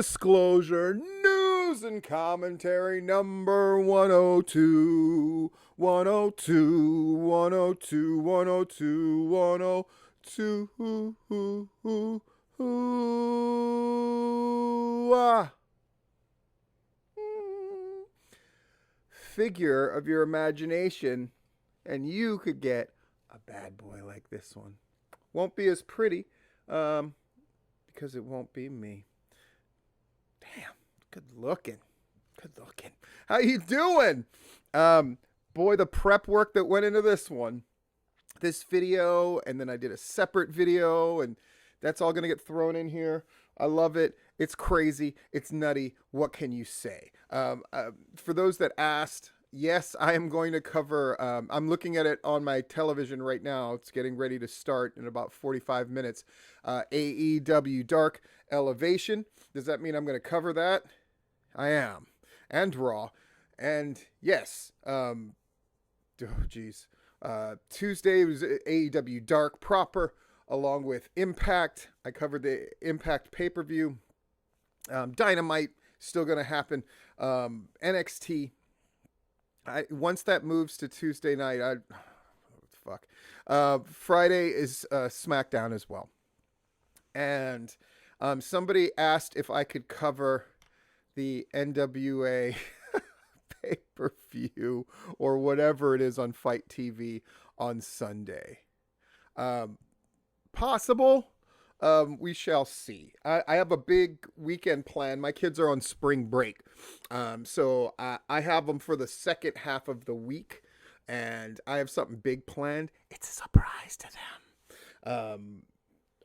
Disclosure, news and commentary number 102, 102, 102, 102, 102. Figure of your imagination, and you could get a bad boy like this one. Won't be as pretty, because it won't be me. Damn, good looking. How you doing? Boy, the prep work that went into this one. This video, and then I did a separate video, and that's all going to get thrown in here. I love it. It's crazy. It's nutty. What can you say? For those that asked, yes, I am going to cover, I'm looking at it on my television right now. It's getting ready to start in about 45 minutes. AEW Dark Elevation. Does that mean I'm going to cover that? I am. And Raw. And yes, Tuesday was AEW Dark proper, along with Impact. I covered the Impact pay-per-view. Dynamite, still going to happen. NXT. Once that moves to Tuesday night, Friday is SmackDown as well. And somebody asked if I could cover the NWA pay-per-view or whatever it is on Fight TV on Sunday. Possible. We shall see. I have a big weekend plan. My kids are on spring break. So I have them for the second half of the week, and I have something big planned. It's a surprise to them.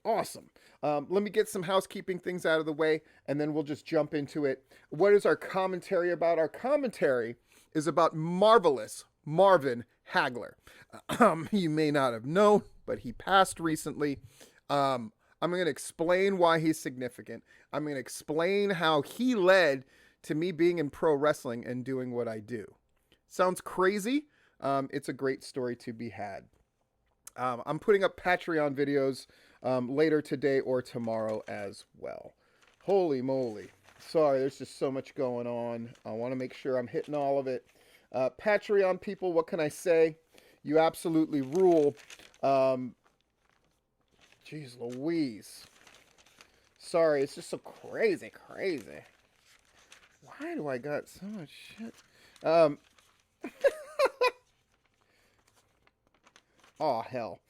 Awesome. Let me get some housekeeping things out of the way, and then we'll just jump into it. What is our commentary about? Our commentary is about marvelous Marvin Hagler. You may not have known, but he passed recently. I'm going to explain why he's significant. I'm going to explain how he led to me being in pro wrestling and doing what I do. Sounds crazy? It's a great story to be had. I'm putting up Patreon videos later today or tomorrow as well. Holy moly. Sorry, there's just so much going on. I want to make sure I'm hitting all of it. Patreon people, what can I say? You absolutely rule. Jeez Louise. Sorry, it's just so crazy. Why do I got so much shit? Oh, hell.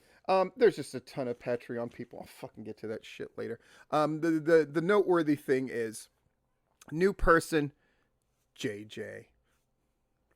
There's just a ton of Patreon people. I'll fucking get to that shit later. The noteworthy thing is, new person, JJ.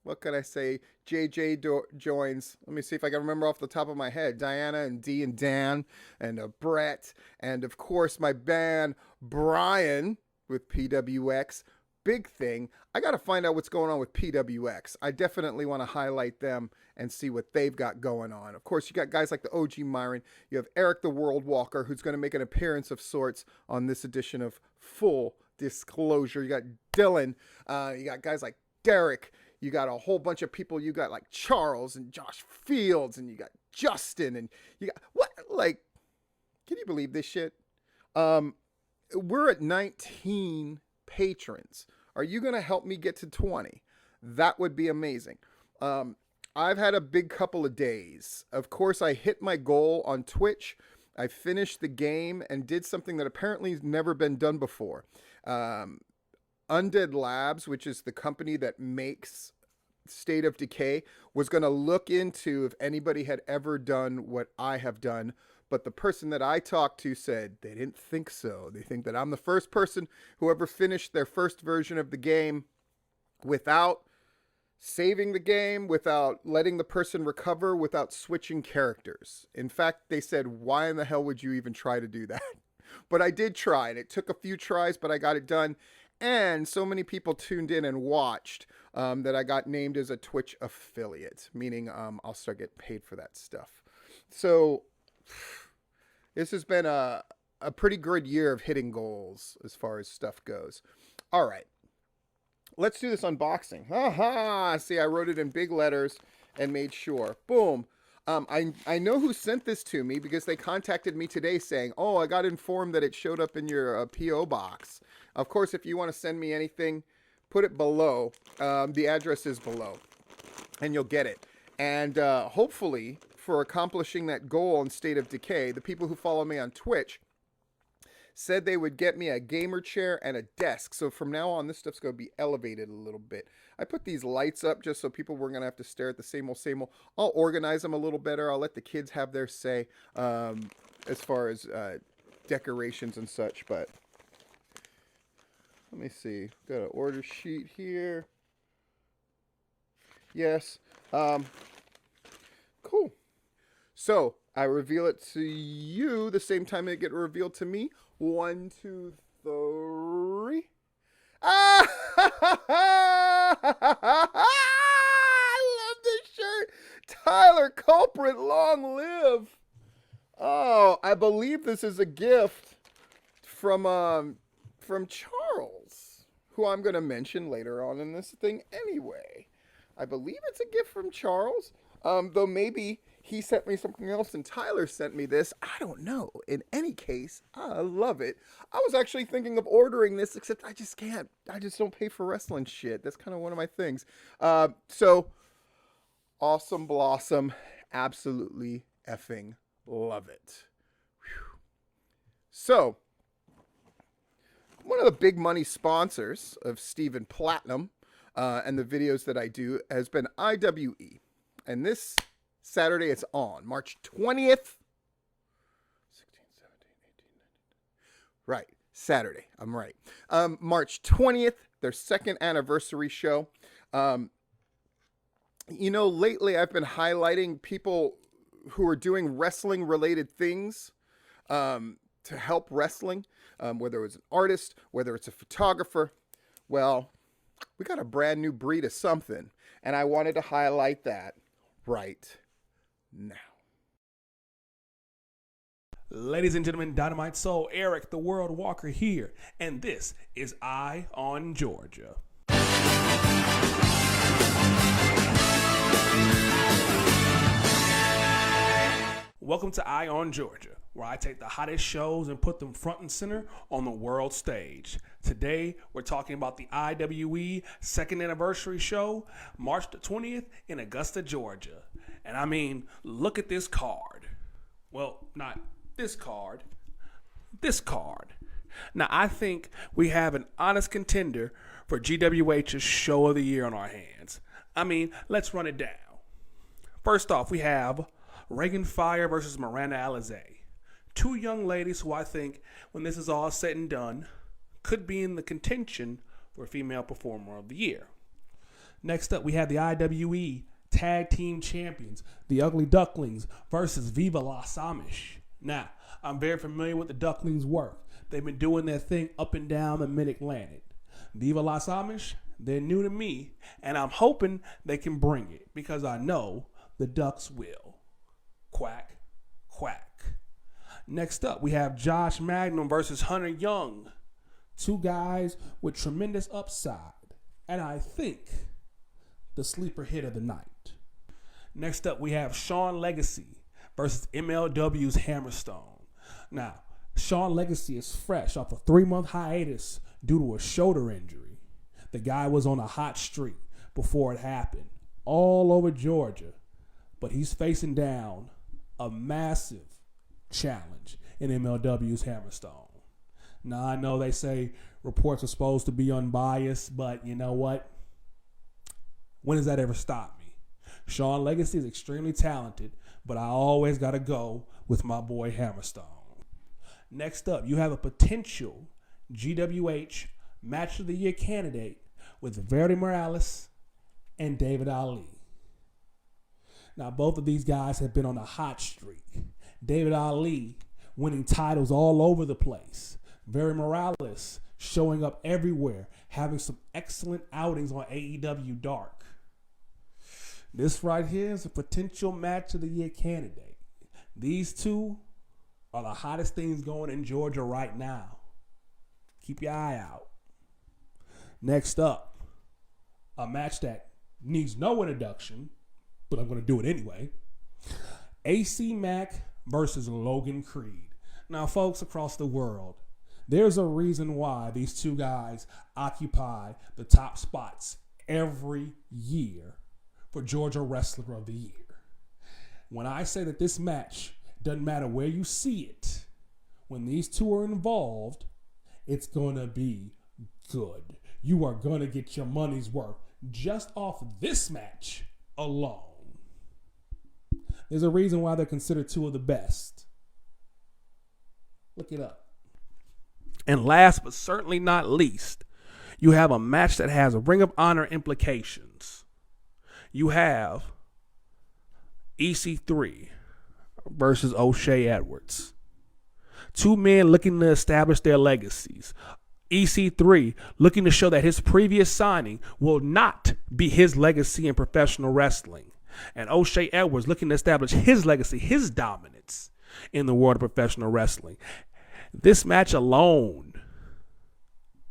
What could I say? JJ joins. Let me see if I can remember off the top of my head. Diana and Dee and Dan and Brett. And, of course, my band, Brian, with PWX. Big thing. I got to find out what's going on with PWX. I definitely want to highlight them and see what they've got going on. Of course, you got guys like the OG Myron. You have Eric the World Walker, who's going to make an appearance of sorts on this edition of Full Disclosure. You got Dylan. You got guys like Derek. You got a whole bunch of people. You got like Charles and Josh Fields, and you got Justin, and you got what? Like, can you believe this shit? We're at 19 patrons. Are you going to help me get to 20? That would be amazing. I've had a big couple of days. Of course, I hit my goal on Twitch. I finished the game and did something that apparently has never been done before. Undead Labs, which is the company that makes State of Decay, was going to look into if anybody had ever done what I have done. But the person that I talked to said they didn't think so. They think that I'm the first person who ever finished their first version of the game without saving the game, without letting the person recover, without switching characters. In fact, they said, why in the hell would you even try to do that? But I did try, and it took a few tries, but I got it done. And so many people tuned in and watched that I got named as a Twitch affiliate, meaning I'll start getting paid for that stuff. So this has been a pretty good year of hitting goals as far as stuff goes. All right, let's do this unboxing. See, I wrote it in big letters and made sure. Boom. I know who sent this to me because they contacted me today saying, "Oh, I got informed that it showed up in your PO box." Of course, if you want to send me anything, put it below. The address is below, and you'll get it. And hopefully, for accomplishing that goal in State of Decay, the people who follow me on Twitch said they would get me a gamer chair and a desk. So from now on, this stuff's going to be elevated a little bit. I put these lights up just so people weren't going to have to stare at the same old, same old. I'll organize them a little better. I'll let the kids have their say as far as decorations and such. But let me see. Got an order sheet here. Yes. Cool. So I reveal it to you the same time it get revealed to me. 1, 2, 3. Ah! I love this shirt. Tyler Culprit, long live. Oh, I believe this is a gift from Charles, who I'm going to mention later on in this thing anyway. I believe it's a gift from Charles, though maybe he sent me something else and Tyler sent me this. I don't know. In any case, I love it. I was actually thinking of ordering this, except I just can't. I just don't pay for wrestling shit. That's kind of one of my things. So, awesome blossom. Absolutely effing love it. Whew. So, one of the big money sponsors of Steven Platinum and the videos that I do has been IWE. And this Saturday it's on March 20th. 16, 17, 18, 19. Right. Saturday. I'm right. March 20th, their second anniversary show. Lately I've been highlighting people who are doing wrestling related things to help wrestling, whether it's an artist, whether it's a photographer. Well, we got a brand new breed of something, and I wanted to highlight that right now. Ladies and gentlemen, Dynamite Soul, Eric the World Walker here, and this is Eye on Georgia. Welcome to Eye on Georgia, where I take the hottest shows and put them front and center on the world stage. Today, we're talking about the IWE second anniversary show, March the 20th in Augusta, Georgia. And I mean, look at this card. Well, not this card, this card. Now, I think we have an honest contender for GWH's Show of the Year on our hands. I mean, let's run it down. First off, we have Reagan Fire versus Miranda Alize. Two young ladies who I think, when this is all said and done, could be in the contention for Female Performer of the Year. Next up, we have the IWE Tag Team Champions, the Ugly Ducklings versus Viva Las Amish. Now, I'm very familiar with the Ducklings' work. They've been doing their thing up and down the Mid-Atlantic. Viva Las Amish, they're new to me, and I'm hoping they can bring it because I know the Ducks will. Quack, quack. Next up, we have Josh Magnum versus Hunter Young. Two guys with tremendous upside, and I think the sleeper hit of the night. Next up, we have Sean Legacy versus MLW's Hammerstone. Now, Sean Legacy is fresh off a 3-month hiatus due to a shoulder injury. The guy was on a hot streak before it happened, all over Georgia, but he's facing down a massive challenge in MLW's Hammerstone. Now, I know they say reports are supposed to be unbiased, but you know what? When does that ever stop me? Sean Legacy is extremely talented, but I always got to go with my boy Hammerstone. Next up, you have a potential GWH Match of the Year candidate with Verity Morales and David Ali. Now, both of these guys have been on a hot streak. David Ali winning titles all over the place. Verity Morales showing up everywhere, having some excellent outings on AEW Dark. This right here is a potential Match of the Year candidate. These two are the hottest things going in Georgia right now. Keep your eye out. Next up, a match that needs no introduction, but I'm going to do it anyway. AC Mack versus Logan Creed. Now, folks across the world, there's a reason why these two guys occupy the top spots every year for Georgia Wrestler of the Year. When I say that this match, doesn't matter where you see it, when these two are involved, it's going to be good. You are going to get your money's worth just off this match alone. There's a reason why they're considered two of the best. Look it up. And last but certainly not least, you have a match that has Ring of Honor implications. You have EC3 versus Ocoee Edwards. Two men looking to establish their legacies. EC3 looking to show that his previous signing will not be his legacy in professional wrestling. And Ocoee Edwards looking to establish his legacy, his dominance in the world of professional wrestling. This match alone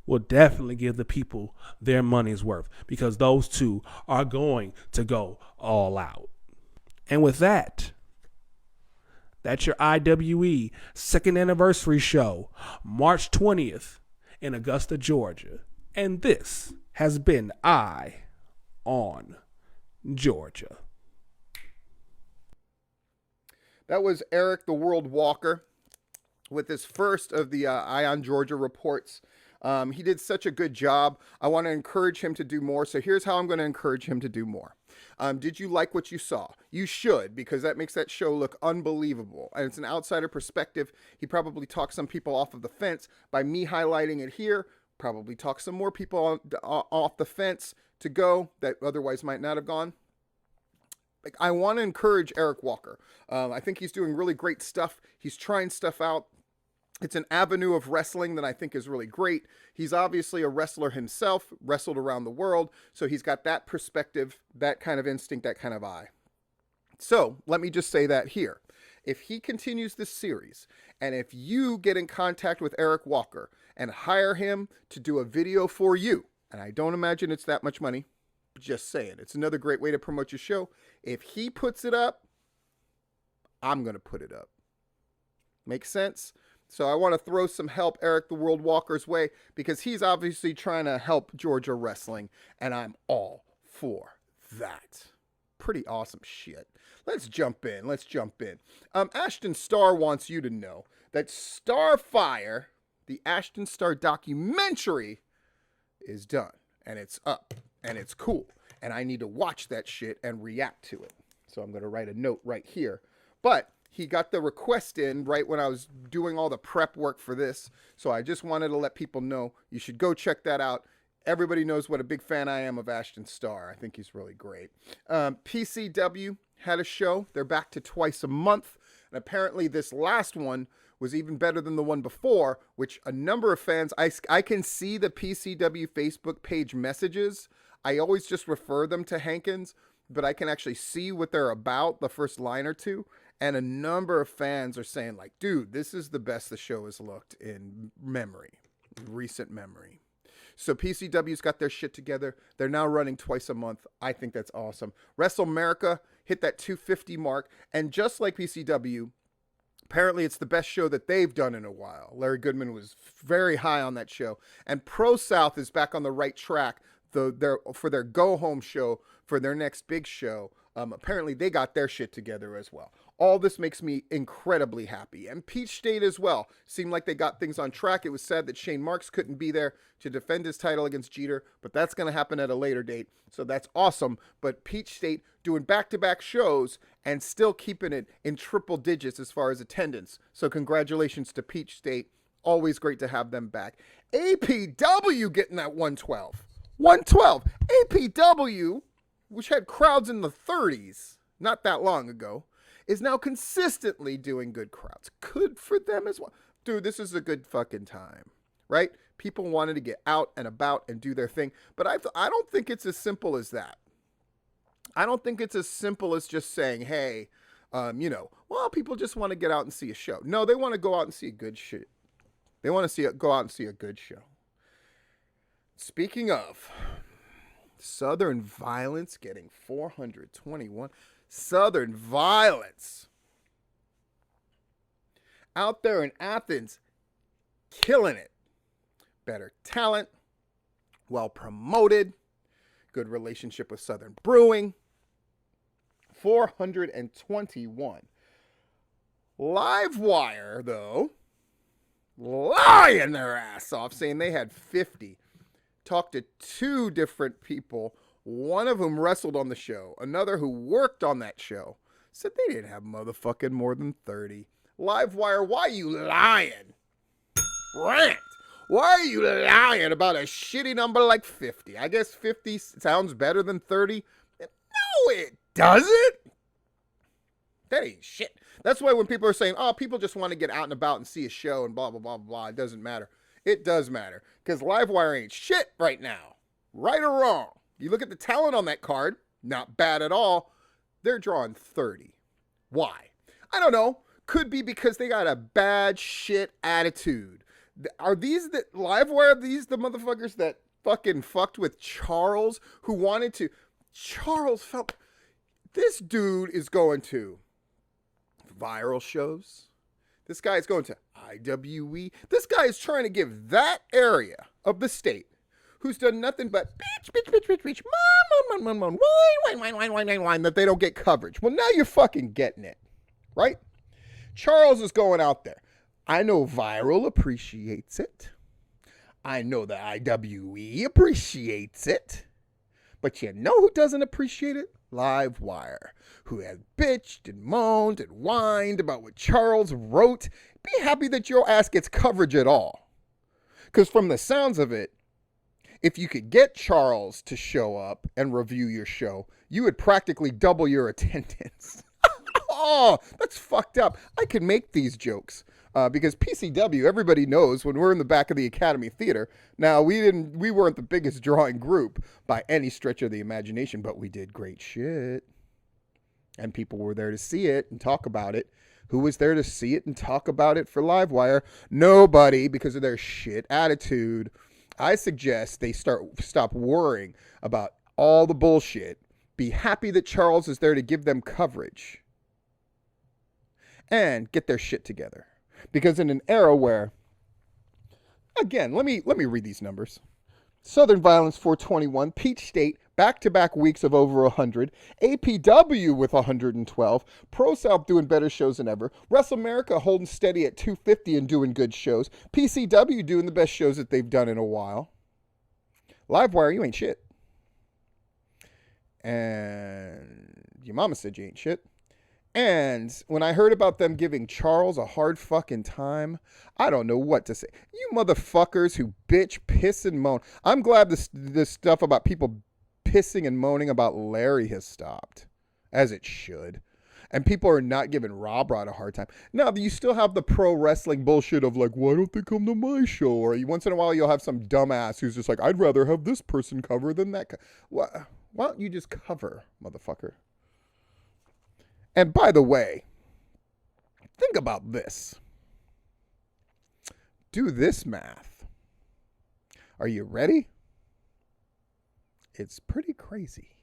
will definitely give the people their money's worth because those two are going to go all out. And with that, that's your IWE second anniversary show, March 20th in Augusta, Georgia. And this has been Eye on Georgia. That was Eric the World Walker with his first of the Eye on Georgia reports. He did such a good job. I want to encourage him to do more. So here's how I'm going to encourage him to do more. Did you like what you saw? You should, because that makes that show look unbelievable. And it's an outsider perspective. He probably talked some people off of the fence by me highlighting it here. Probably talked some more people off the fence to go that otherwise might not have gone. Like, I want to encourage Eric Walker. I think he's doing really great stuff. He's trying stuff out. It's an avenue of wrestling that I think is really great. He's obviously a wrestler himself, wrestled around the world. So he's got that perspective, that kind of instinct, that kind of eye. So let me just say that here. If he continues this series, and if you get in contact with Eric Walker and hire him to do a video for you, and I don't imagine it's that much money, just saying, it's another great way to promote your show. If he puts it up, I'm going to put it up. Make sense? So I want to throw some help Eric the World Walker's way because he's obviously trying to help Georgia wrestling, and I'm all for that. Pretty awesome shit. Let's jump in. Ashton Starr wants you to know that Starfire, the Ashton Starr documentary, is done, and it's up, and it's cool, and I need to watch that shit and react to it. So I'm going to write a note right here. But he got the request in right when I was doing all the prep work for this. So I just wanted to let people know you should go check that out. Everybody knows what a big fan I am of Ashton Starr. I think he's really great. PCW had a show. They're back to twice a month. And apparently this last one was even better than the one before, which a number of fans, I can see the PCW Facebook page messages. I always just refer them to Hankins, but I can actually see what they're about, the first line or two. And a number of fans are saying, like, dude, this is the best the show has looked in recent memory. So PCW's got their shit together. They're now running twice a month. I think that's awesome. WrestleMerica hit that 250 mark. And just like PCW, apparently it's the best show that they've done in a while. Larry Goodman was very high on that show. And Pro South is back on the right track for their go-home show, for their next big show. Apparently they got their shit together as well. All this makes me incredibly happy. And Peach State as well. Seemed like they got things on track. It was sad that Shane Marks couldn't be there to defend his title against Jeter, but that's going to happen at a later date. So that's awesome. But Peach State doing back-to-back shows and still keeping it in triple digits as far as attendance. So congratulations to Peach State. Always great to have them back. APW getting that 112. 112. APW, which had crowds in the 30s not that long ago, is now consistently doing good crowds. Good for them as well. Dude, this is a good fucking time, right? People wanted to get out and about and do their thing, but I don't think it's as simple as that. I don't think it's as simple as just saying, hey, well, people just want to get out and see a show. No, they want to go out and see a good shit. They want to go out and see a good show. Speaking of Southern Violence getting 421. Southern Violence. out there in Athens, killing it. Better talent, well promoted, good relationship with Southern Brewing. 421. Livewire, though, lying their ass off, saying they had 50. Talked to 2 different people, one of whom wrestled on the show, another who worked on that show. Said they didn't have motherfucking more than 30. Livewire, why you lying? Rant. Why are you lying about a shitty number like 50? I guess 50 sounds better than 30. No, it doesn't. That ain't shit. That's why when people are saying, oh, people just want to get out and about and see a show and blah, blah, blah, blah, it doesn't matter. It does matter. Because Livewire ain't shit right now. Right or wrong. You look at the talent on that card, not bad at all. They're drawing 30. Why? I don't know. Could be because they got a bad shit attitude. Are these the Livewire? Are these the motherfuckers that fucking fucked with Charles, who wanted to? Charles felt this dude is going to viral shows. This guy is going to IWE. This guy is trying to give that area of the state, who's done nothing but bitch, mom, whine, that they don't get coverage. Well, now you're fucking getting it, right? Charles is going out there. I know Viral appreciates it. I know the IWE appreciates it. But you know who doesn't appreciate it? Livewire, who has bitched and moaned and whined about what Charles wrote. Be happy that your ass gets coverage at all. Because from the sounds of it, if you could get Charles to show up and review your show, you would practically double your attendance. Oh, that's fucked up. I can make these jokes. Because PCW, everybody knows when we're in the back of the Academy Theater. Now, we weren't the biggest drawing group by any stretch of the imagination, but we did great shit. And people were there to see it and talk about it. Who was there to see it and talk about it for Livewire? Nobody, because of their shit attitude. I suggest they stop worrying about all the bullshit. Be happy that Charles is there to give them coverage. And get their shit together. Because in an era where, again, let me read these numbers. Southern Violence 421, Peach State, back-to-back weeks of over 100, APW with 112, Pro South doing better shows than ever, Wrestle America holding steady at 250 and doing good shows, PCW doing the best shows that they've done in a while. Livewire, you ain't shit. And your mama said you ain't shit. And when I heard about them giving Charles a hard fucking time, I don't know what to say. You motherfuckers who bitch, piss, and moan. I'm glad this stuff about people pissing and moaning about Larry has stopped, as it should. And people are not giving Rob Rod a hard time. Now, you still have the pro wrestling bullshit of like, why don't they come to my show? Or once in a while you'll have some dumbass who's just like, I'd rather have this person cover than that. Why don't you just cover, motherfucker? And by the way, think about this. Do this math. Are you ready? It's pretty crazy.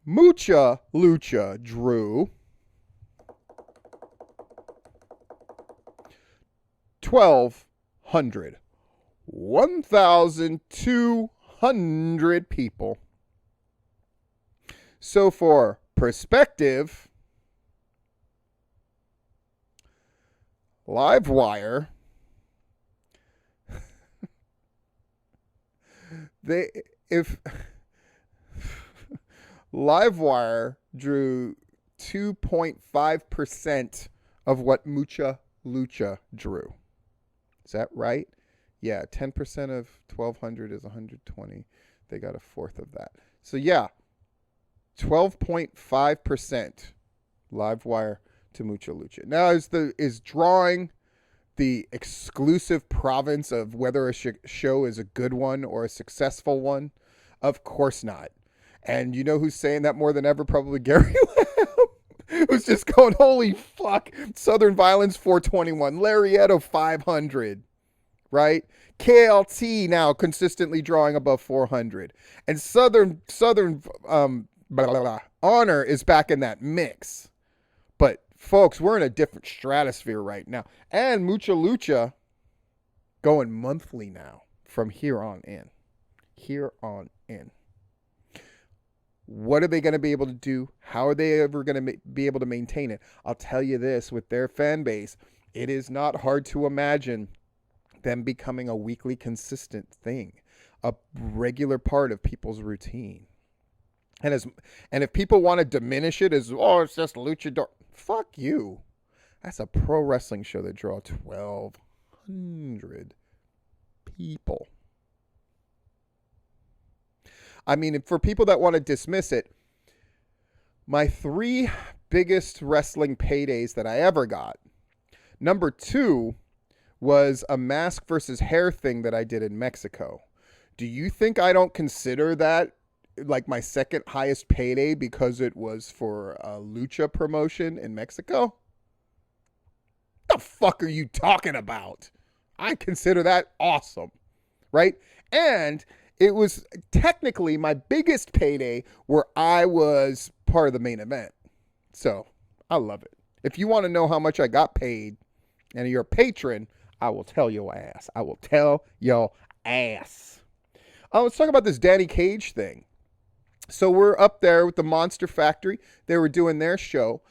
Mucha Lucha drew 1,200 people. So for perspective, Livewire, Livewire drew 2.5% of what Mucha Lucha drew. Is that right? Yeah, 10% of 1,200 is 120. They got a fourth of that. So yeah, 12.5% Livewire to Mucha Lucha. Now, is drawing the exclusive province of whether a show is a good one or a successful one? Of course not. And you know who's saying that more than ever? Probably Gary Lamb, who's just going, holy fuck, Southern Violence 421, Larietto 500, right? KLT now consistently drawing above 400. And Southern Honor is back in that mix. But Folks, we're in a different stratosphere right now. And Mucha Lucha going monthly now from here on in. Here on in. What are they going to be able to do? How are they ever going to be able to maintain it? I'll tell you this, with their fan base, it is not hard to imagine them becoming a weekly consistent thing, a regular part of people's routine. And if people want to diminish it as, oh, it's just luchador, fuck you. That's a pro wrestling show that draws 1,200 people. I mean, for people that want to dismiss it, my 3 biggest wrestling paydays that I ever got. Number 2 was a mask versus hair thing that I did in Mexico. Do you think I don't consider that like my second highest payday because it was for a lucha promotion in Mexico? The fuck are you talking about? I consider that awesome, right? And it was technically my biggest payday where I was part of the main event. So I love it. If you want to know how much I got paid and you're a patron, I will tell your ass. I will tell your ass. Let's talk about this Danny Cage thing. So we're up there with the Monster Factory. They were doing their show.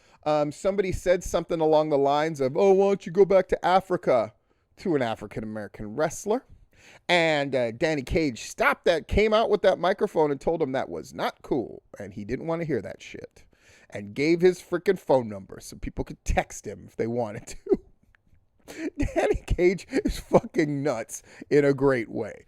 Somebody said something along the lines of, oh, why don't you go back to Africa, to an African-American wrestler. And Danny Cage stopped that, came out with that microphone and told him that was not cool. And he didn't want to hear that shit. And gave his freaking phone number so people could text him if they wanted to. Danny Cage is fucking nuts in a great way.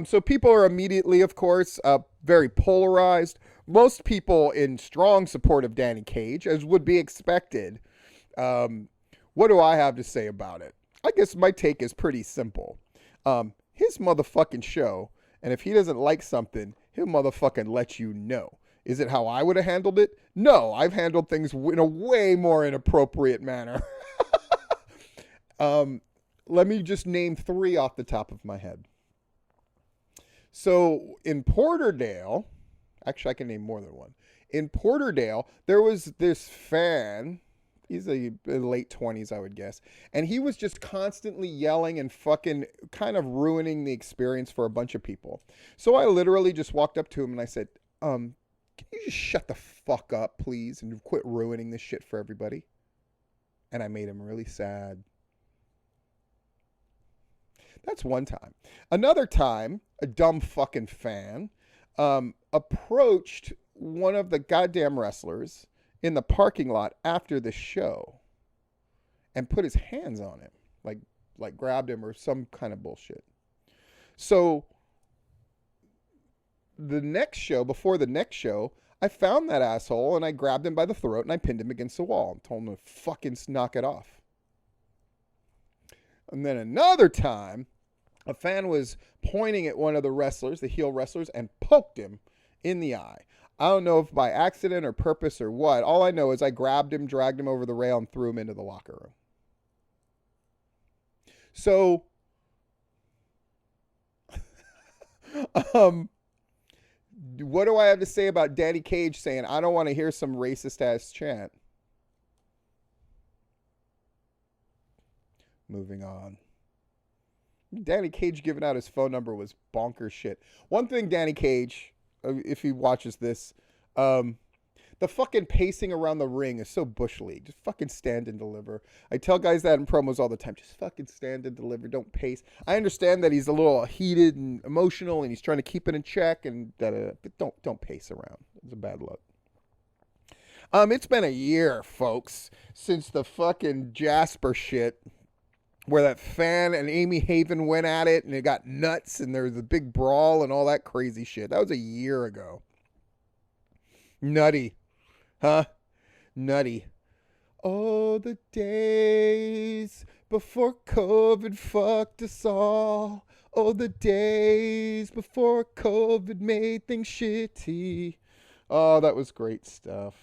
So people are immediately, of course, very polarized. Most people in strong support of Danny Cage, as would be expected. What do I have to say about it? I guess my take is pretty simple. His motherfucking show, and if he doesn't like something, he'll motherfucking let you know. Is it how I would have handled it? No, I've handled things in a way more inappropriate manner. Let me just name 3 off the top of my head. So in Porterdale, actually I can name more than one. In Porterdale, there was this fan. He's a late 20s, I would guess. And he was just constantly yelling and fucking kind of ruining the experience for a bunch of people. So I literally just walked up to him and I said, can you just shut the fuck up, please, and quit ruining this shit for everybody? And I made him really sad. That's one time. Another time, a dumb fucking fan approached one of the goddamn wrestlers in the parking lot after the show and put his hands on him, like grabbed him or some kind of bullshit. So before the next show, I found that asshole and I grabbed him by the throat and I pinned him against the wall and told him to fucking knock it off. And then another time, a fan was pointing at one of the wrestlers, the heel wrestlers, and poked him in the eye. I don't know if by accident or purpose or what. All I know is I grabbed him, dragged him over the rail, and threw him into the locker room. So, what do I have to say about Danny Cage saying, I don't want to hear some racist-ass chant? Moving on. Danny Cage giving out his phone number was bonkers shit. One thing, Danny Cage, if he watches this, the fucking pacing around the ring is so bush league. Just fucking stand and deliver. I tell guys that in promos all the time. Just fucking stand and deliver. Don't pace. I understand that he's a little heated and emotional and he's trying to keep it in check and but don't pace around. It's a bad look. It's been a year, folks, since the fucking Jasper shit, where that fan and Amy Haven went at it and it got nuts and there was a big brawl and all that crazy shit. That was a year ago. Nutty. Huh? Nutty. Oh, the days before COVID fucked us all. Oh, the days before COVID made things shitty. Oh, that was great stuff.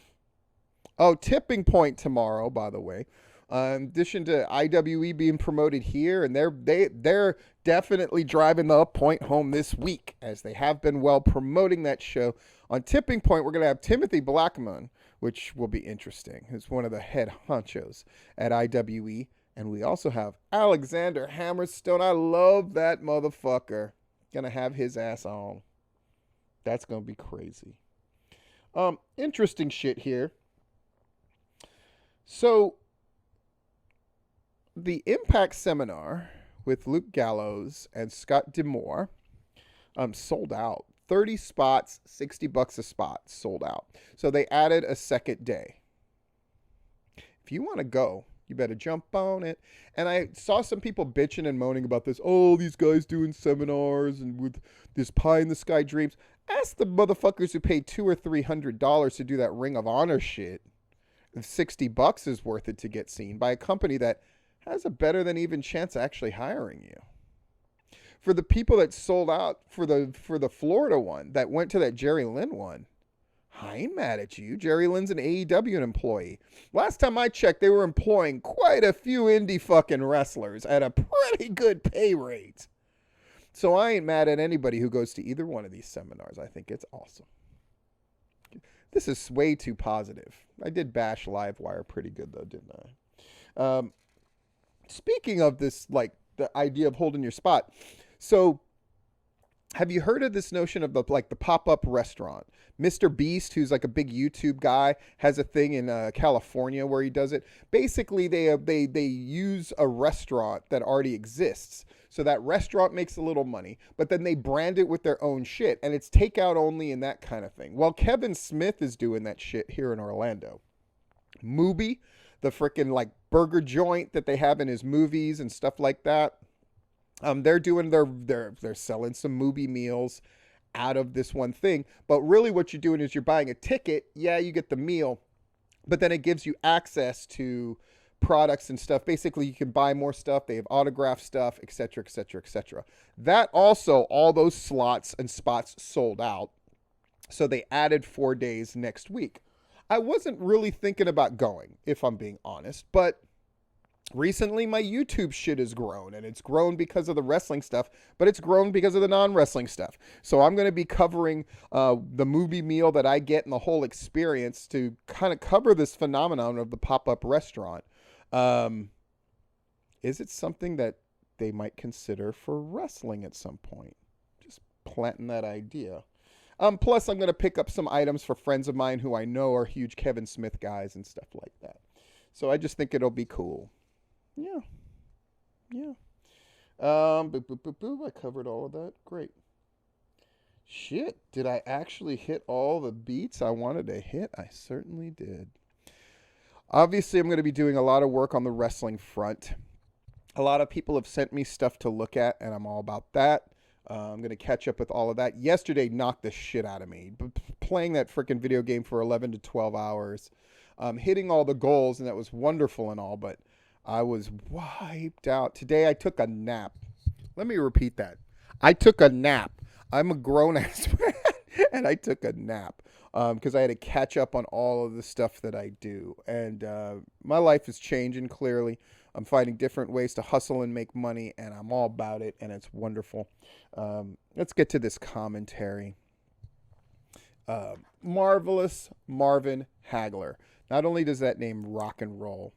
Oh, Tipping Point tomorrow, by the way. In addition to IWE being promoted here, and they're definitely driving the point home this week, as they have been well promoting that show. On Tipping Point, we're going to have Timothy Blackman which will be interesting. He's one of the head honchos at IWE. And we also have Alexander Hammerstone. I love that motherfucker. Gonna have his ass on. That's gonna be crazy. Interesting shit here. So, the Impact Seminar with Luke Gallows and Scott D'Amore sold out. 30 spots, $60 a spot, sold out. So they added a second day. If you want to go, you better jump on it. And I saw some people bitching and moaning about this. Oh, these guys doing seminars and with this pie in the sky dreams. Ask the motherfuckers who paid $200 or $300 to do that Ring of Honor shit. If $60 is worth it to get seen by a company that has a better than even chance of actually hiring you. For the people that sold out for the Florida one, that went to that Jerry Lynn one, I ain't mad at you. Jerry Lynn's an AEW employee. Last time I checked, they were employing quite a few indie fucking wrestlers at a pretty good pay rate. So I ain't mad at anybody who goes to either one of these seminars. I think it's awesome. This is way too positive. I did bash Livewire pretty good though, didn't I? Speaking of this, like the idea of holding your spot. So have you heard of this notion of the pop-up restaurant? Mr. Beast, who's like a big YouTube guy, has a thing in California where he does it. Basically, they use a restaurant that already exists. So that restaurant makes a little money, but then they brand it with their own shit, and it's takeout only and that kind of thing. Well, Kevin Smith is doing that shit here in Orlando. Mubi, the freaking like burger joint that they have in his movies and stuff like that. They're doing they're selling some Mubi meals out of this one thing, but really what you're doing is you're buying a ticket. Yeah, you get the meal, but then it gives you access to products and stuff. Basically, you can buy more stuff. They have autographed stuff, etc., etc., etc. That also, all those slots and spots sold out. So they added 4 days next week. I wasn't really thinking about going, if I'm being honest, but recently my YouTube shit has grown, and it's grown because of the wrestling stuff, but it's grown because of the non-wrestling stuff. So I'm going to be covering the movie meal that I get and the whole experience to kind of cover this phenomenon of the pop-up restaurant. Is it something that they might consider for wrestling at some point? Just planting that idea. Plus, I'm going to pick up some items for friends of mine who I know are huge Kevin Smith guys and stuff like that. So I just think it'll be cool. Yeah. I covered all of that. Great. Shit, did I actually hit all the beats I wanted to hit? I certainly did. Obviously, I'm going to be doing a lot of work on the wrestling front. A lot of people have sent me stuff to look at, and I'm all about that. I'm going to catch up with all of that. Yesterday knocked the shit out of me. Playing that freaking video game for 11 to 12 hours. Hitting all the goals, and that was wonderful and all, but I was wiped out. Today, I took a nap. Let me repeat that. I took a nap. I'm a grown-ass man, and I took a nap because I had to catch up on all of the stuff that I do. And my life is changing, clearly. I'm finding different ways to hustle and make money, and I'm all about it, and it's wonderful. Let's get to this commentary. Marvelous Marvin Hagler. Not only does that name rock and roll.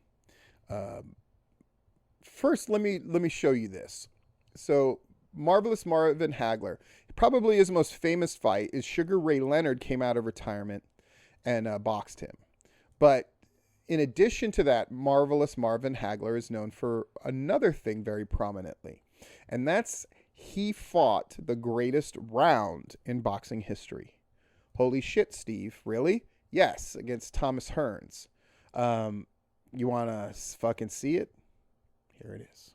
First, let me show you this. So, Marvelous Marvin Hagler, probably his most famous fight is Sugar Ray Leonard came out of retirement and boxed him. But in addition to that, Marvelous Marvin Hagler is known for another thing very prominently, and that's he fought the greatest round in boxing history. Holy shit, Steve, really? Yes, against Thomas Hearns. You want to fucking see it? Here it is.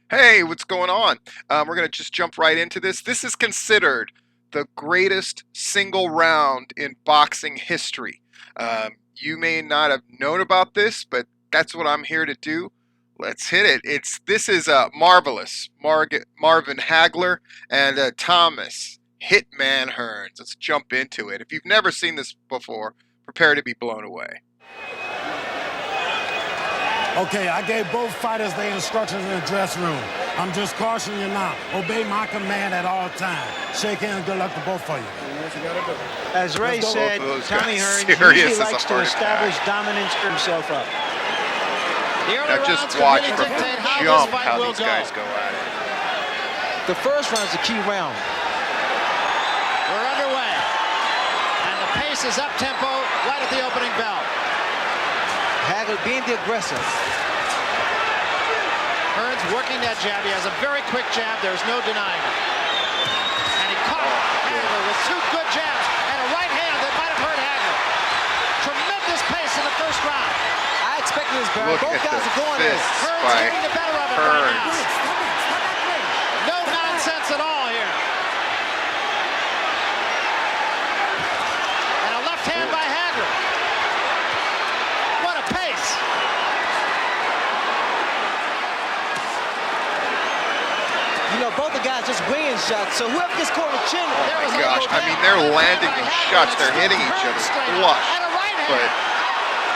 Hey, what's going on? We're going to just jump right into this. This is considered the greatest single round in boxing history. You may not have known about this, but that's what I'm here to do. Let's hit it. This is Marvelous Marvin Hagler and Thomas Hitman Hearns. Let's jump into it. If you've never seen this before, prepare to be blown away. Okay, I gave both fighters their instructions in the dressing room. I'm just cautioning you now. Obey my command at all times. Shake hands, good luck to both of you. As Ray said, Both of those Tommy guys Hearns serious usually as a likes to heart establish attack. dominance for himself up. The early Now rounds just could watch really from the dictate how this jump fight how will these go. guys go at it. The first round is a key round. We're underway. And the pace is up-tempo right at the opening bell. Hagler being the aggressor. Hearns working that jab. He has a very quick jab. There's no denying it. And he caught Hagler with two good jabs and a right hand that might have hurt Hagler. Tremendous pace in the first round. I expected this, Barry. Look Both at guys the are going in. fists Hearns by getting the better of it right now. Hearns. No nonsense at all here. And a left hand by Hagler. What a pace. You know, both the guys just winging shots, so whoever gets caught in the chin. Oh There my was a gosh, little I mean, down. they're Left landing hand by these Hagler, shots, and they're it's hitting still each other Hearns straight up. flush, And a right hand. but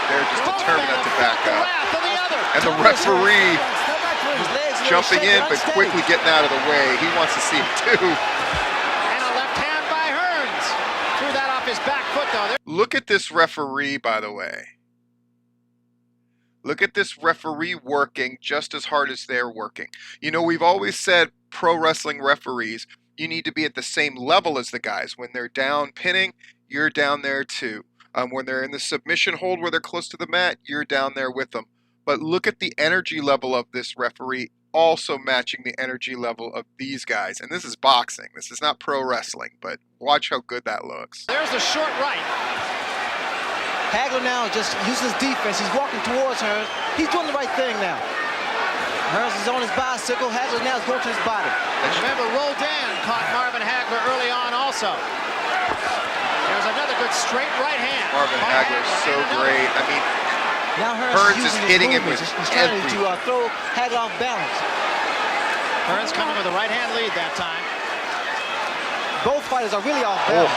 they're just Both determined men not to have back felt the up. wrath of the other. And the referee His legs a little jumping shaky, in, but unsteady. quickly getting out of the way. He wants to see it too. And a left hand by Hearns. Threw that off his back foot, though. Look at this referee, by the way. Look at this referee working just as hard as they're working. You know, we've always said pro wrestling referees, you need to be at the same level as the guys. When they're down pinning, you're down there too. When they're in the submission hold where they're close to the mat, you're down there with them. But look at the energy level of this referee also matching the energy level of these guys. And this is boxing. This is not pro wrestling, but watch how good that looks. There's the short right. Hagler now just uses defense. He's walking towards Hearns. He's doing the right thing now. Hearns is on his bicycle. Hagler now is going to his body. Remember, Roldan caught Marvin Hagler early on also. There's another good straight right hand. Marvin by Hagler is so and another. great. I mean, Now Hearns is using his hitting him movements. with He's trying to everything. throw Hagler off balance. Hearns coming with a right hand lead that time. Both fighters are really off balance.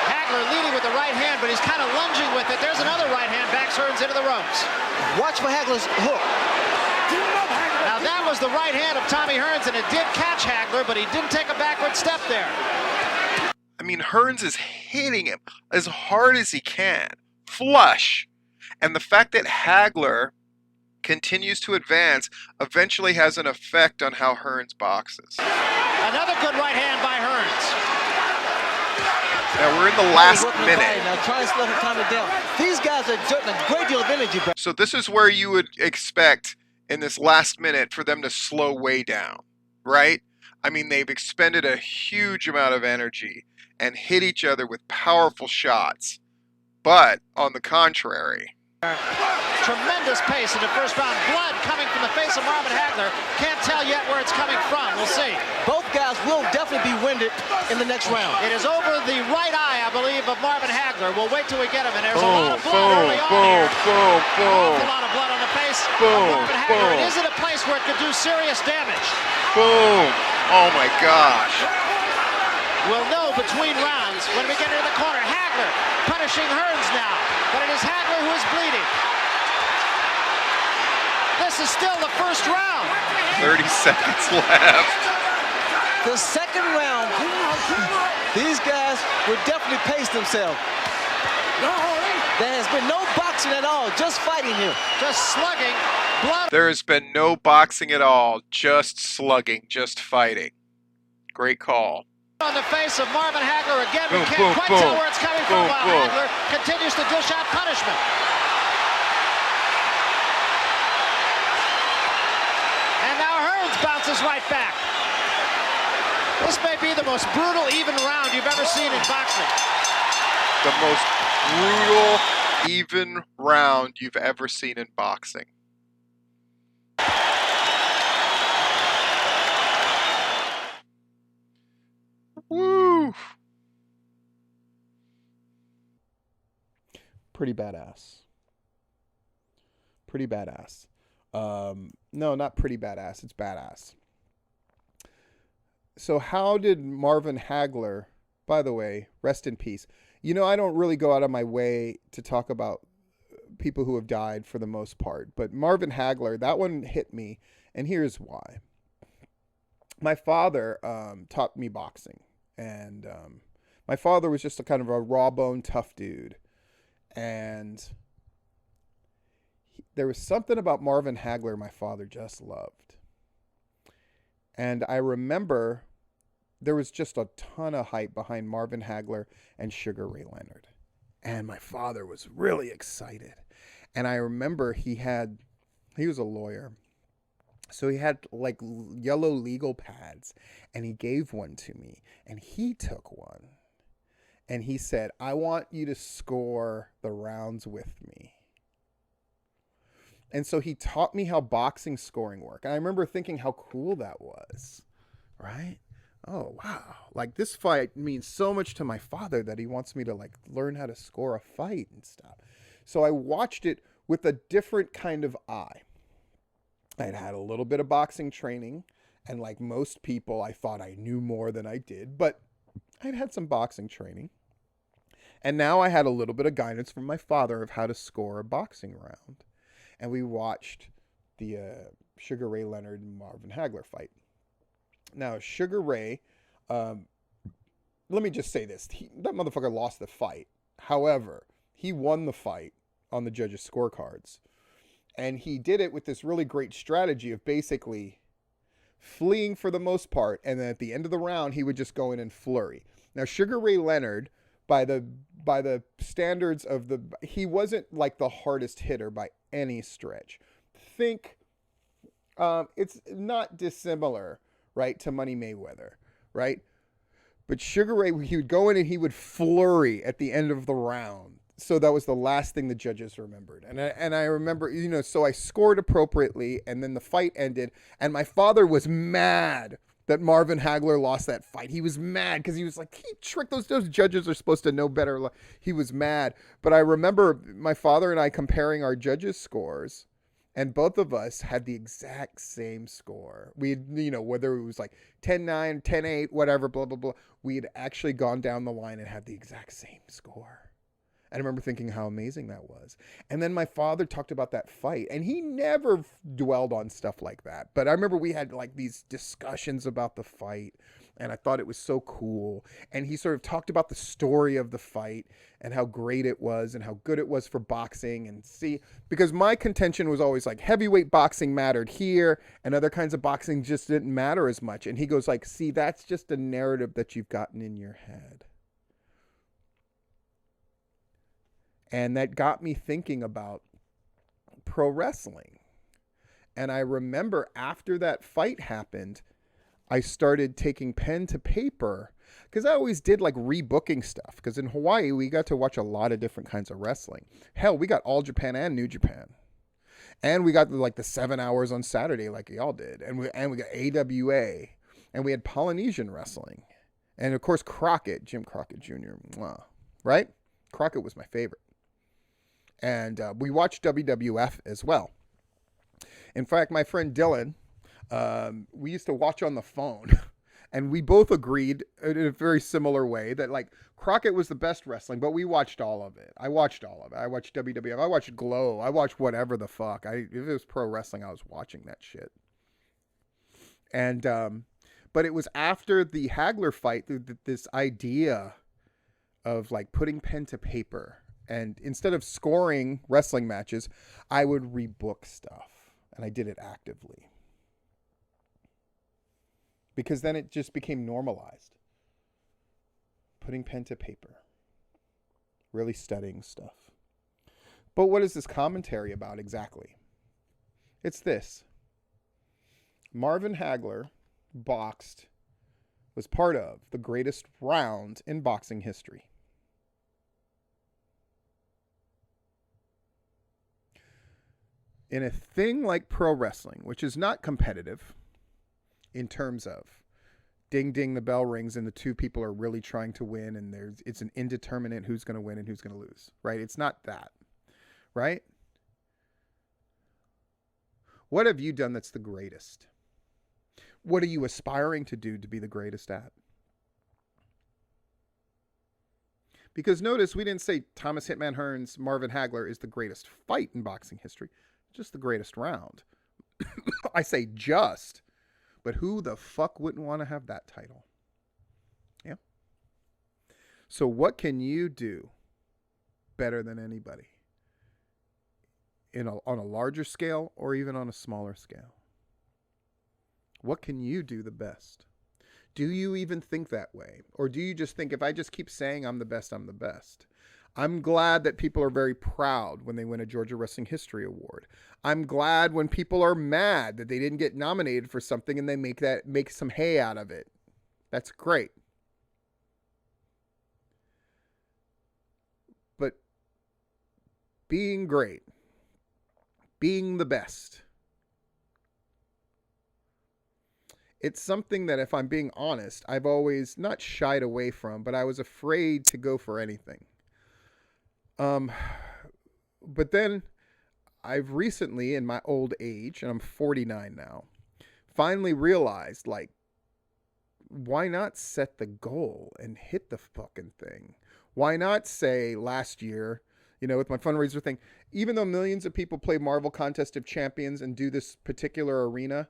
Hagler leading with the right hand, but he's kind of lunging with it. There's another right hand, backs Hearns into the ropes. Watch for Hagler's hook. Now that was the right hand of Tommy Hearns, and it did catch Hagler, but he didn't take a backward step there. I mean, Hearns is hitting him as hard as he can, flush. And the fact that Hagler continues to advance eventually has an effect on how Hearns boxes. Another good right hand by Hearns. Now we're in the last Working the minute. body now, trying to slow him time down. These guys are exerting a great deal of energy back. So this is where you would expect in this last minute for them to slow way down, right? I mean, they've expended a huge amount of energy and hit each other with powerful shots. But on the contrary, Tremendous pace in the first round. Blood coming from the face of Marvin Hagler. Can't tell yet where it's coming from. We'll see. Both guys will definitely be winded in the next round. It is over the right eye, I believe, of Marvin Hagler. We'll wait till we get him. And there's a lot of blood early on here. A lot of blood on the face of Marvin Hagler. It is in a place where it could do serious damage. boom. Oh my gosh. We'll know between rounds when we get into the corner. Hagler punishing Hearns now. But it is Hagler who is bleeding. This is still the first round. 30 seconds left. The second round, these guys will definitely pace themselves. There has been no boxing at all, just fighting here. Just slugging. Blood. There has been no boxing at all, just slugging, just fighting. Great call. On the face of Marvin Hagler again. We Boom, can't boom, quite boom. tell where it's coming from Boom, while boom. Hagler continues to dish out punishment. And now Hearns bounces right back. This may be the most brutal, even round you've ever seen in boxing. The most brutal, even round you've ever seen in boxing. Woo! Pretty badass. Pretty badass. No, not pretty badass. It's badass. So how did Marvin Hagler, by the way, rest in peace. You know, I don't really go out of my way to talk about people who have died for the most part, but Marvin Hagler, that one hit me, and here's why. My father taught me boxing, and My father was just a kind of a raw bone tough dude. And there was something about Marvin Hagler my father just loved. And I remember there was just a ton of hype behind Marvin Hagler and Sugar Ray Leonard. And my father was really excited. And I remember he was a lawyer. So he had like yellow legal pads, and he gave one to me, and he took one. And he said, I want you to score the rounds with me. And so he taught me how boxing scoring worked. And I remember thinking how cool that was, right? Oh, wow. Like, this fight means so much to my father that he wants me to like learn how to score a fight and stuff. So I watched it with a different kind of eye. I'd had a little bit of boxing training, and like most people, I thought I knew more than I did, but I'd had some boxing training. And now I had a little bit of guidance from my father of how to score a boxing round. And we watched the Sugar Ray Leonard and Marvin Hagler fight. Now, Sugar Ray, let me just say this. That motherfucker lost the fight. However, he won the fight on the judges' scorecards. And he did it with this really great strategy of basically fleeing for the most part. And then at the end of the round, he would just go in and flurry. Now, Sugar Ray Leonard, by the standards of he wasn't like the hardest hitter by any stretch. Think, it's not dissimilar, right, to Money Mayweather, right? But Sugar Ray, he would go in and he would flurry at the end of the round. So that was the last thing the judges remembered. And I remember, so I scored appropriately, and then the fight ended, and my father was mad that Marvin Hagler lost that fight. He was mad because he was like, he tricked those judges are supposed to know better. He was mad. But I remember my father and I comparing our judges' scores, and both of us had the exact same score. We had, whether it was like 10-9, 10-8, whatever, blah, blah, blah. We had actually gone down the line and had the exact same score. I remember thinking how amazing that was. And then my father talked about that fight, and he never dwelled on stuff like that. But I remember we had like these discussions about the fight, and I thought it was so cool. And he sort of talked about the story of the fight and how great it was and how good it was for boxing. And because my contention was always like heavyweight boxing mattered here and other kinds of boxing just didn't matter as much. And he goes like, see, that's just a narrative that you've gotten in your head. And that got me thinking about pro wrestling. And I remember after that fight happened, I started taking pen to paper because I always did like rebooking stuff. Because in Hawaii, we got to watch a lot of different kinds of wrestling. Hell, we got All Japan and New Japan. And we got like the 7 hours on Saturday like y'all did. And we got AWA. And we had Polynesian wrestling. And of course, Crockett, Jim Crockett Jr. Mwah, right? Crockett was my favorite. And we watched WWF as well. In fact, my friend Dylan, we used to watch on the phone. And we both agreed in a very similar way that like Crockett was the best wrestling, but we watched all of it. I watched all of it. I watched WWF. I watched Glow. I watched whatever the fuck. If it was pro wrestling, I was watching that shit. And, but it was after the Hagler fight, this idea of like putting pen to paper. And instead of scoring wrestling matches, I would rebook stuff. And I did it actively. Because then it just became normalized. Putting pen to paper. Really studying stuff. But what is this commentary about exactly? It's this. Marvin Hagler was part of the greatest round in boxing history. In a thing like pro wrestling, which is not competitive in terms of ding, ding, the bell rings and the two people are really trying to win and it's an indeterminate who's going to win and who's going to lose, right? It's not that, right? What have you done that's the greatest? What are you aspiring to do to be the greatest at? Because notice we didn't say Thomas Hitman Hearns, Marvin Hagler is the greatest fight in boxing history. Just the greatest round. I say just, but who the fuck wouldn't want to have that title? Yeah. So what can you do better than anybody on a larger scale or even on a smaller scale? What can you do the best? Do you even think that way? Or do you just think, if I just keep saying I'm the best, I'm the best? I'm glad that people are very proud when they win a Georgia Wrestling History Award. I'm glad when people are mad that they didn't get nominated for something and they make some hay out of it. That's great. But being great, being the best, it's something that, if I'm being honest, I've always not shied away from, but I was afraid to go for anything. But then I've recently, in my old age, and I'm 49 now, finally realized, like, why not set the goal and hit the fucking thing? Why not say last year, with my fundraiser thing, even though millions of people play Marvel Contest of Champions and do this particular arena,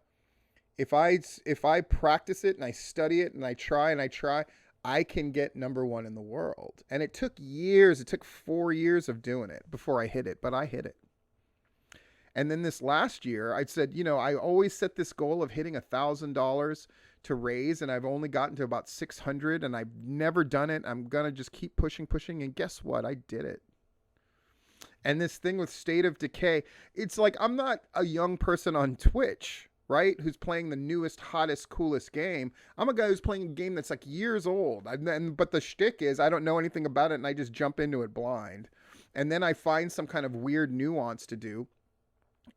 if I practice it and I study it and I try, I can get number one in the world. And it took years. It took 4 years of doing it before I hit it, but I hit it. And then this last year, I said, I always set this goal of hitting $1,000 to raise, and I've only gotten to about 600, and I've never done it. I'm going to just keep pushing. And guess what? I did it. And this thing with State of Decay, it's like, I'm not a young person on Twitch, right, who's playing the newest, hottest, coolest game. I'm a guy who's playing a game that's like years old. But the shtick is I don't know anything about it, and I just jump into it blind. And then I find some kind of weird nuance to do.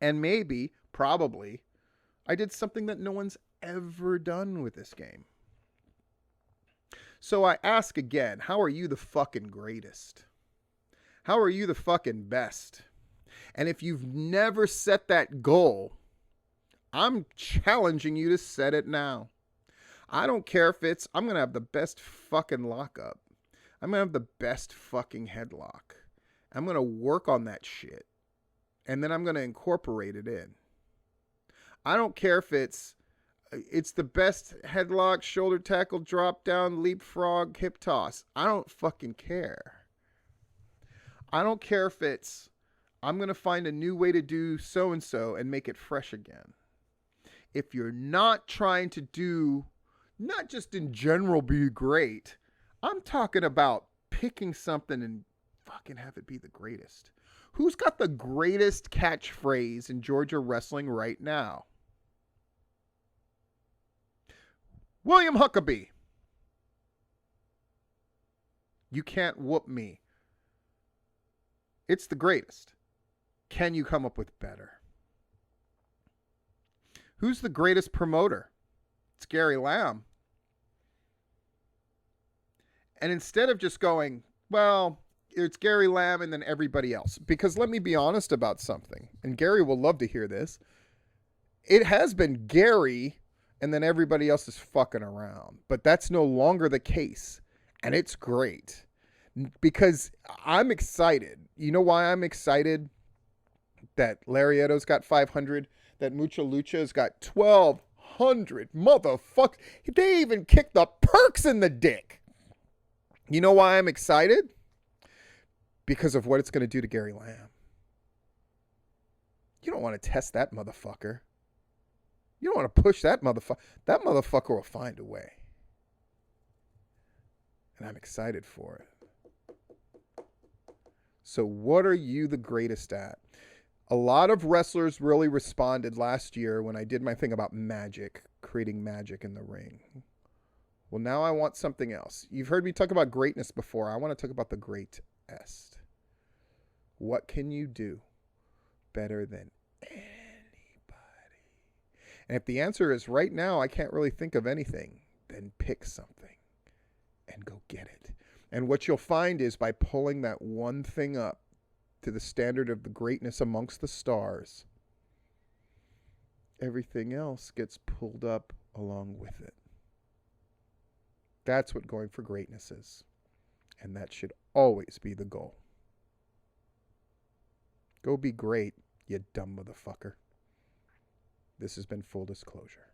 And maybe, probably, I did something that no one's ever done with this game. So I ask again, how are you the fucking greatest? How are you the fucking best? And if you've never set that goal, I'm challenging you to set it now. I don't care if I'm going to have the best fucking lockup. I'm going to have the best fucking headlock. I'm going to work on that shit. And then I'm going to incorporate it in. I don't care if it's the best headlock, shoulder tackle, drop down, leapfrog, hip toss. I don't fucking care. I don't care if I'm going to find a new way to do so-and-so and make it fresh again. If you're not trying to do, not just in general be great, I'm talking about picking something and fucking have it be the greatest. Who's got the greatest catchphrase in Georgia wrestling right now? William Huckabee. You can't whoop me. It's the greatest. Can you come up with better? Who's the greatest promoter? It's Gary Lamb. And instead of just going, well, it's Gary Lamb and then everybody else. Because let me be honest about something. And Gary will love to hear this. It has been Gary and then everybody else is fucking around. But that's no longer the case. And it's great. Because I'm excited. You know why I'm excited? That Lariato's got 500. That Mucha Lucha's got 1,200. Motherfuck. They even kicked the perks in the dick. You know why I'm excited? Because of what it's going to do to Gary Lamb. You don't want to test that motherfucker. You don't want to push that motherfucker. That motherfucker will find a way. And I'm excited for it. So what are you the greatest at? A lot of wrestlers really responded last year when I did my thing about magic, creating magic in the ring. Well, now I want something else. You've heard me talk about greatness before. I want to talk about the greatest. What can you do better than anybody? And if the answer is right now, I can't really think of anything, then pick something and go get it. And what you'll find is by pulling that one thing up to the standard of the greatness amongst the stars, everything else gets pulled up along with it. That's what going for greatness is. And that should always be the goal. Go be great, you dumb motherfucker. This has been Full Disclosure.